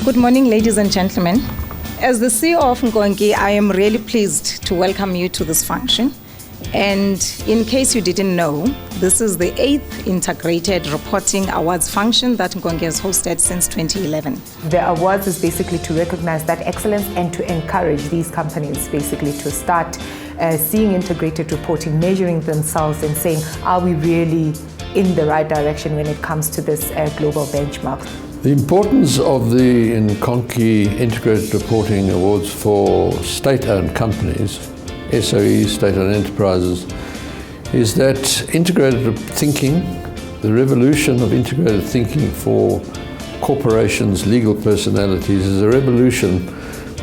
Good morning, ladies and gentlemen. As the CEO of Nkonki, I am really pleased to welcome you to this function. And in case you didn't know, this is the 8th Integrated Reporting Awards function that Nkonki has hosted since 2011. The awards is basically to recognize that excellence and to encourage these companies basically to start seeing integrated reporting, measuring themselves and saying, are we really in the right direction when it comes to this global benchmark? The importance of the Nkonki Integrated Reporting Awards for state-owned companies, SOEs, state-owned enterprises, is that integrated thinking, the revolution of integrated thinking for corporations, legal personalities, is a revolution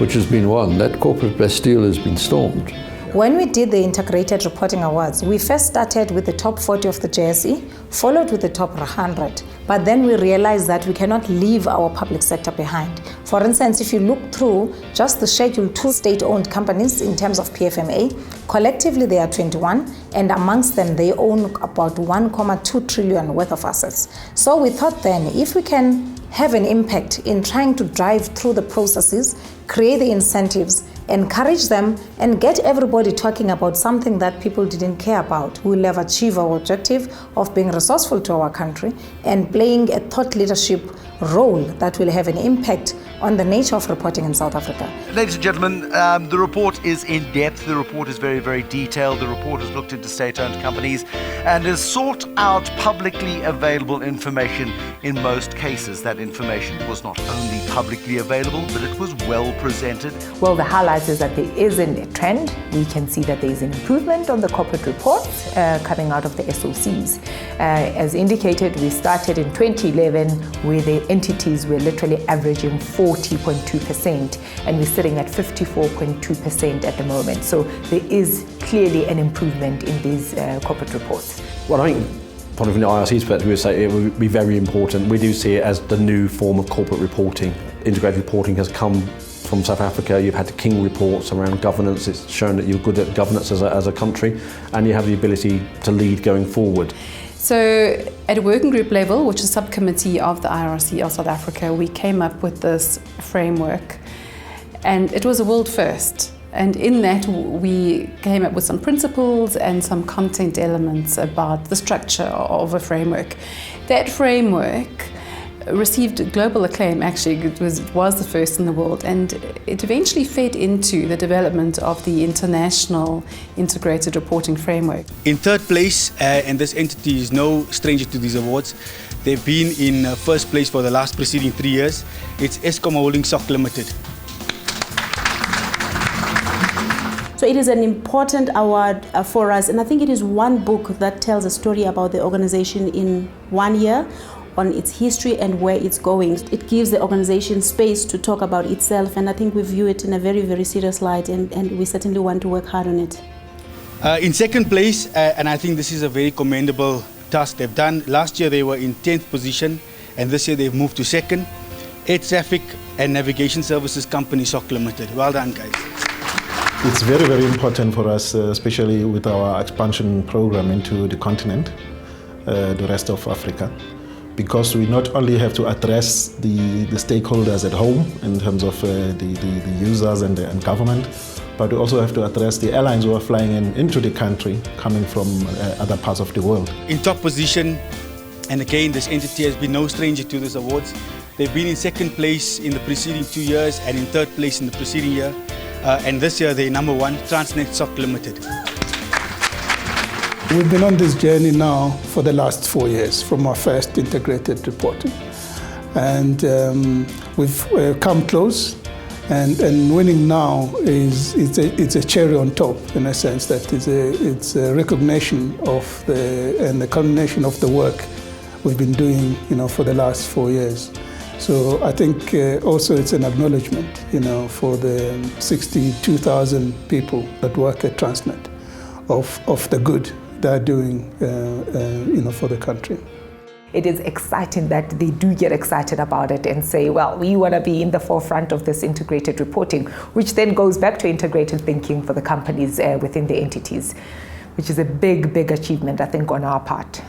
which has been won. That corporate Bastille has been stormed. When we did the Integrated Reporting Awards, we first started with the top 40 of the JSE, followed with the top 100. But then we realized that we cannot leave our public sector behind. For instance, if you look through just the Schedule 2 state-owned companies in terms of PFMA, collectively they are 21, and amongst them they own about 1.2 trillion worth of assets. So we thought then, if we can have an impact in trying to drive through the processes, create the incentives, encourage them, and get everybody talking about something that people didn't care about, we will have achieved our objective of being resourceful to our country and playing a thought leadership role that will have an impact on the nature of reporting in South Africa. Ladies and gentlemen, the report is in depth. The report is very, very detailed. The report has looked into state-owned companies and has sought out publicly available information in most cases. That information was not only publicly available, but it was well presented. Well, the highlight is that there is a trend. We can see that there is an improvement on the corporate reports coming out of the SOCs. As indicated, we started in 2011 where the entities were literally averaging 40.2%, and we're sitting at 54.2% at the moment. So there is clearly an improvement in these corporate reports. Well, I think from the IRC's perspective, we would say it would be very important. We do see it as the new form of corporate reporting. Integrated reporting has come from South Africa. You've had the King reports around governance. It's shown that you're good at governance as a country, and you have the ability to lead going forward. So at a working group level, which is a subcommittee of the IRC of South Africa, we came up with this framework, and it was a world first. And in that, we came up with some principles and some content elements about the structure of a framework. That framework received global acclaim, actually. It was the first in the world, and it eventually fed into the development of the international integrated reporting framework. In third place, and this entity is no stranger to these awards, they've been in first place for the last preceding 3 years. It's Eskom Holding SOC Limited. So it is an important award for us, and I think it is one book that tells a story about the organization in 1 year, on its history and where it's going. It gives the organization space to talk about itself, and I think we view it in a very, very serious light, and we certainly want to work hard on it. In second place, and I think this is a very commendable task they've done. Last year they were in 10th position, and this year they've moved to second. Air Traffic and Navigation Services Company SOC Limited. Well done, guys. It's very, very important for us, especially with our expansion program into the continent, the rest of Africa, because we not only have to address the stakeholders at home in terms of the users and government, but we also have to address the airlines who are flying into the country, coming from other parts of the world. In top position, and again, this entity has been no stranger to these awards. They've been in second place in the preceding 2 years and in third place in the preceding year. And this year they're number one, Transnet SOC Limited. We've been on this journey now for the last 4 years from our first integrated reporting. And we've come close, and winning now it's a cherry on top, in a sense that it's a recognition of the culmination of the work we've been doing, for the last 4 years. So I think also it's an acknowledgement, for the 62,000 people that work at Transnet of the good they're doing, for the country. It is exciting that they do get excited about it and say, well, we want to be in the forefront of this integrated reporting, which then goes back to integrated thinking for the companies within the entities, which is a big, big achievement, I think, on our part.